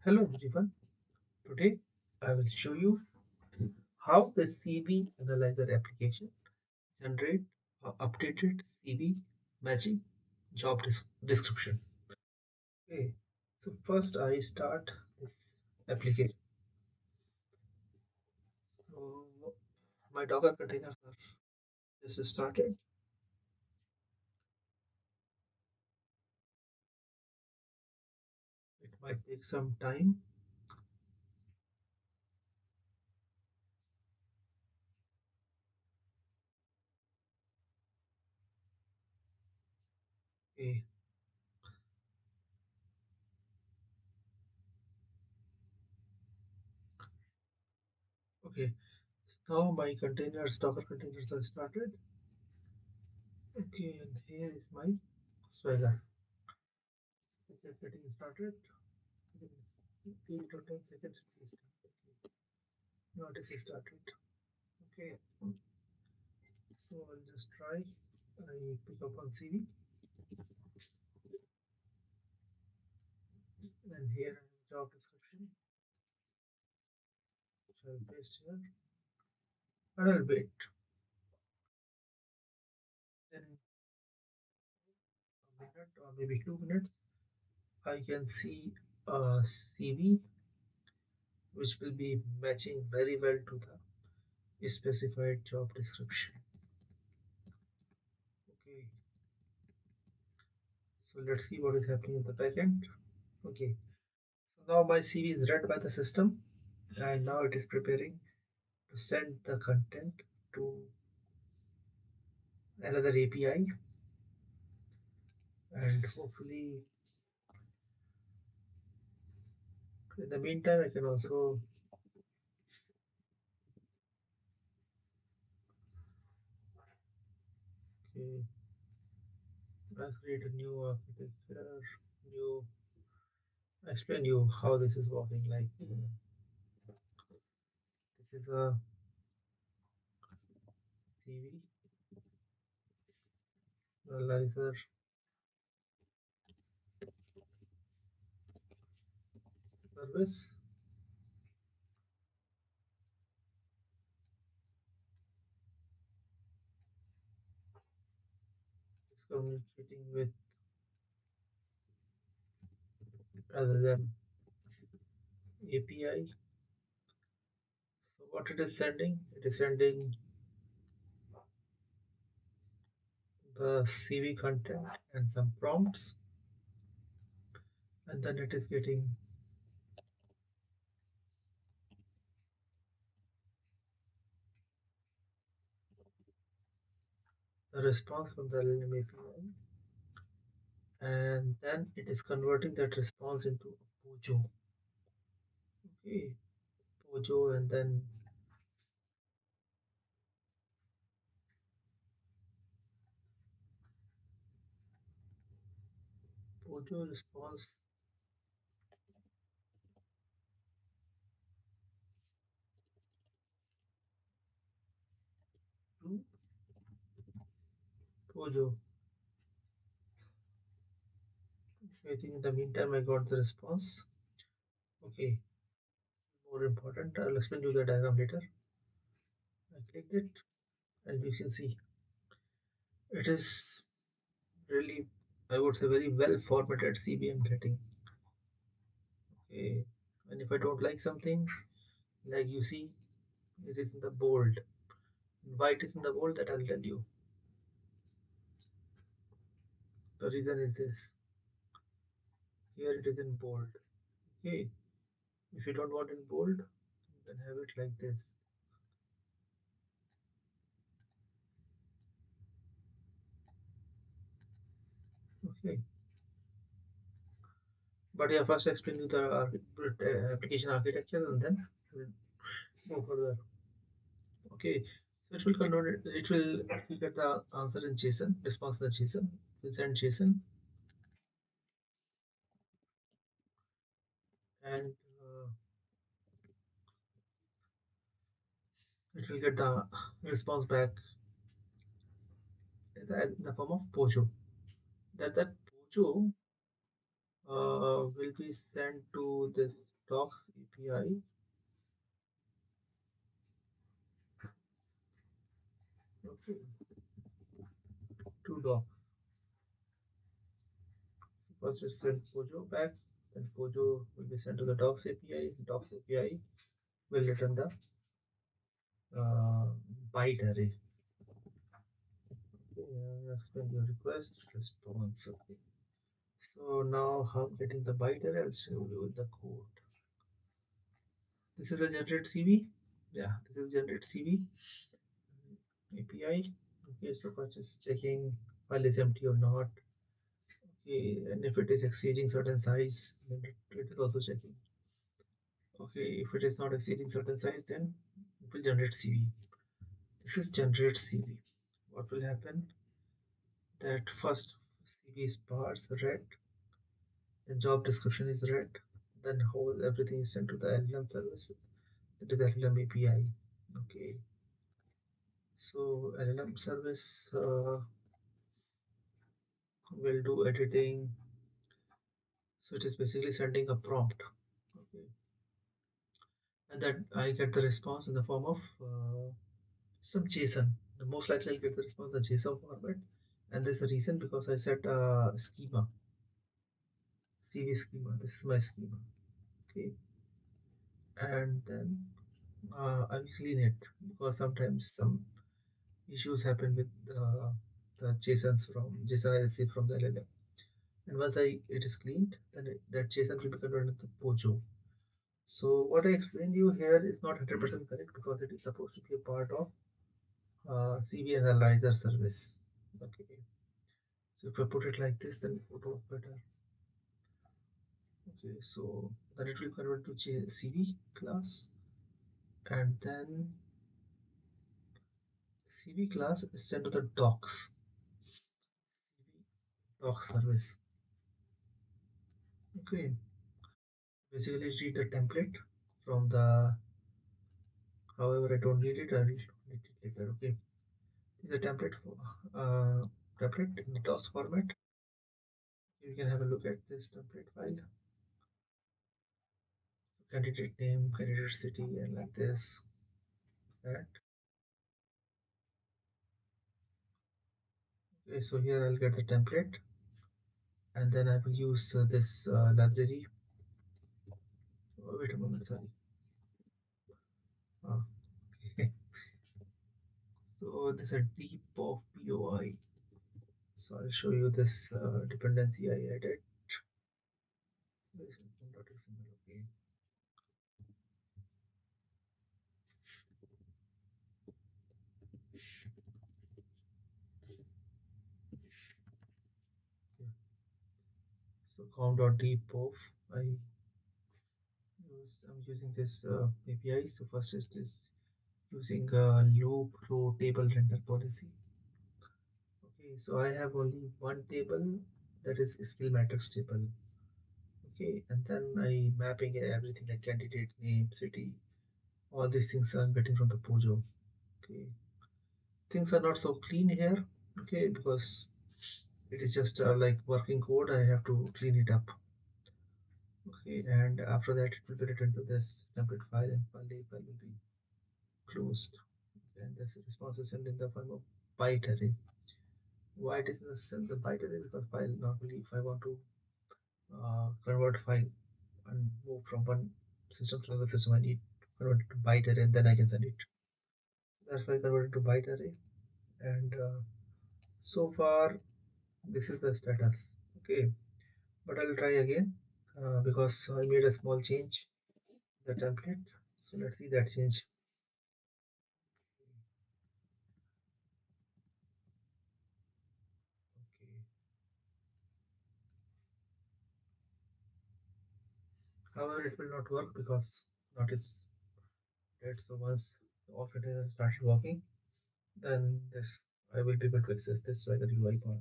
Hello everyone. Today I will show you how the CV analyzer application generate updated CV matching description. Okay, so first I start this application. So my Docker containers are just started. It might take some time. Okay, okay. Now my containers, Docker containers are started. Okay, and here is my Swagger. It's just getting started. Give me 15 to 10 seconds at least. Okay. Now it is started. Okay, so I'll just try. I pick up on CV and here job description, which I'll paste here and I'll wait. Then a minute or maybe 2 minutes, I can see a CV which will be matching very well to the specified job description. Okay, so let's see what is happening in the backend. Okay, so now my CV is read by the system and now it is preparing to send the content to another API, and hopefully in the meantime I can also okay, create a new architecture, new explain you how this is working. Like this is a CV analyzer service. It's communicating with other than API. So what it is sending? It is sending the CV content and some prompts, and then it is getting the response from the LLM API, and then it is converting that response into a Pojo. Okay, Pojo, and then Pojo response to Pojo. I think in the meantime I got the response. Okay, more important, I'll explain you the diagram later. I clicked it and you can see it is really, I would say, very well formatted CV I'm getting. Okay, and if I don't like something, like you see, it is in the bold. Why it is in the bold, that I'll tell you. The reason is this. Here it is in bold. Okay, if you don't want in bold, you can have it like this. Okay, but yeah, first explain you the application architecture and then we'll go further. Okay, so it will convert it, it will get the answer in JSON, response in the JSON, will send JSON, and it will get the response back in the form of Pojo. That Pojo will be sent to this. docs API. Okay, to docs. First it sends Pojo back, then Pojo will be sent to the docs API. Docs API will return the uh, byte array. Okay, explain your request, response. Okay. So now how getting the byte array, I'll show you in the code. This is a generate CV. Yeah, this is generate CV API. Okay, so first is checking file is empty or not. Okay, and if it is exceeding certain size, then it is also checking. Okay, if it is not exceeding certain size, then it will generate CV. This is generate CV. What will happen? That first CV is parse read, the job description is read, then whole everything is sent to the LLM service. It is LLM API. Okay, so LLM service will do editing. So it is basically sending a prompt. Okay, and that I get the response in the form of some JSON. The most likely I'll get the response in the JSON format, and there's a reason because I set a schema, CV schema. This is my schema. Okay, and then I'll clean it because sometimes some issues happen with the JSONs from JSON I receive from the LLM. And once it is cleaned, then that JSON will be converted into Pojo. So what I explained you here is not 100% correct because it is supposed to be a part of CV analyzer service. Okay, so if I put it like this, then it would work better. Okay, so then it will convert to CV class, and then CV class is sent to the docs, CV docs service. Okay, basically read the template from the. However, I don't need it. I will need it later. Okay, this is a template for template in the docs format. You can have a look at this template file. Candidate name, candidate city, and like this. Right. Okay, so here I'll get the template, and then I will use this library. Oh, wait a moment, sorry. Ah, okay. So this is a deep of POI. So I'll show you this dependency I added. This is .xml. Okay. Yeah. So com.deep I I'm using this API. So first is this using loop row table render policy. Okay, so I have only one table, that is skill matrix table. Okay, and then I mapping everything like candidate name, city, all these things I'm getting from the Pojo. Okay, things are not so clean here. Okay, because it is just like working code. I have to clean it up. Okay, and after that it will be written to this template file, and file will be closed. And this response is sent in the form of byte array. Why it is in the byte array? Because file normally, if I want to convert file and move from one system to another system, I need to convert it to byte array, and then I can send it. That's why I converted to byte array. And so far, this is the status. Okay, but I'll try again because I made a small change in the template. So let's see that change. Okay. However, it will not work because notice that. So once all containers started working, then this I will be able to access this Swagger UI part.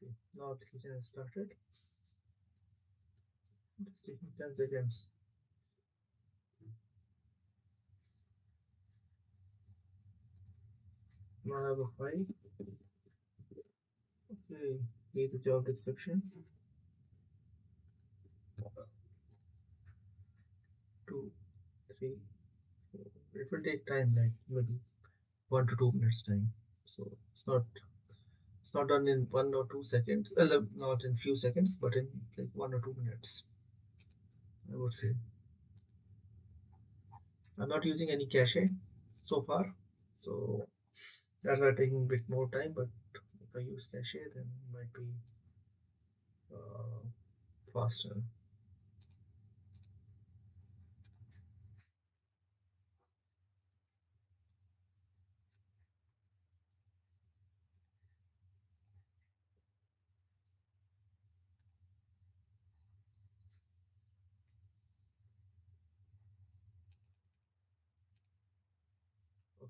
Okay, now application has started. Just taking 10 seconds. Now I have a file. Okay, here's the job description. Two, three, four. It will take time, like maybe 1 to 2 minutes time. So it's not done in 1 or 2 seconds. Not in few seconds, but in like 1 or 2 minutes, I would say. I'm not using any cache so far, so that are taking a bit more time. But if I use cache, then it might be uh, faster.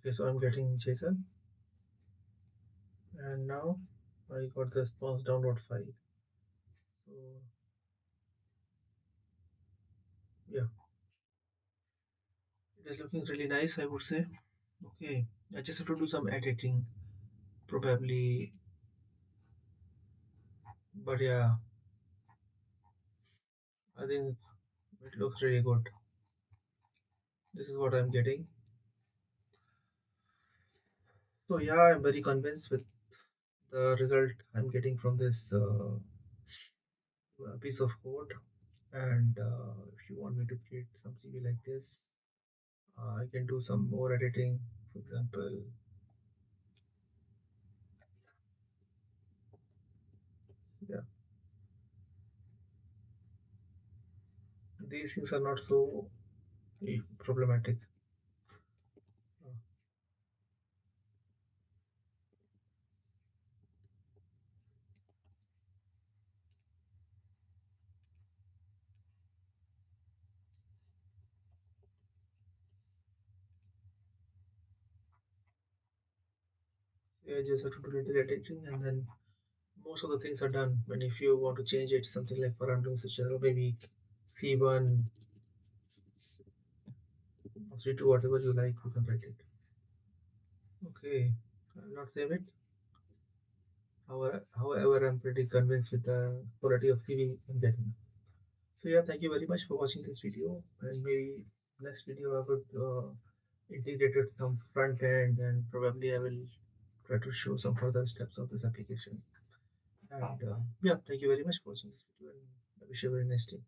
Okay, so I'm getting JSON, and now I got the response download file. So yeah, it is looking really nice, I would say. Okay, I just have to do some editing, probably, but yeah, I think it looks really good. This is what I'm getting. So yeah, I'm very convinced with the result I'm getting from this piece of code. And if you want me to create some CV like this, I can do some more editing. For example, yeah, these things are not so problematic. Uh, yeah, I just have to do little editing, and then most of the things are done. And if you want to change it, something like for undo such or maybe C1 or C2, whatever you like, you can write it. Okay, I'll not save it. However, I'm pretty convinced with the quality of CV I'm getting. So yeah, thank you very much for watching this video, and maybe next video I would integrate it some front end, and probably I will try to show some further steps of this application. And yeah, thank you very much for watching this video, and I wish you a very nice day.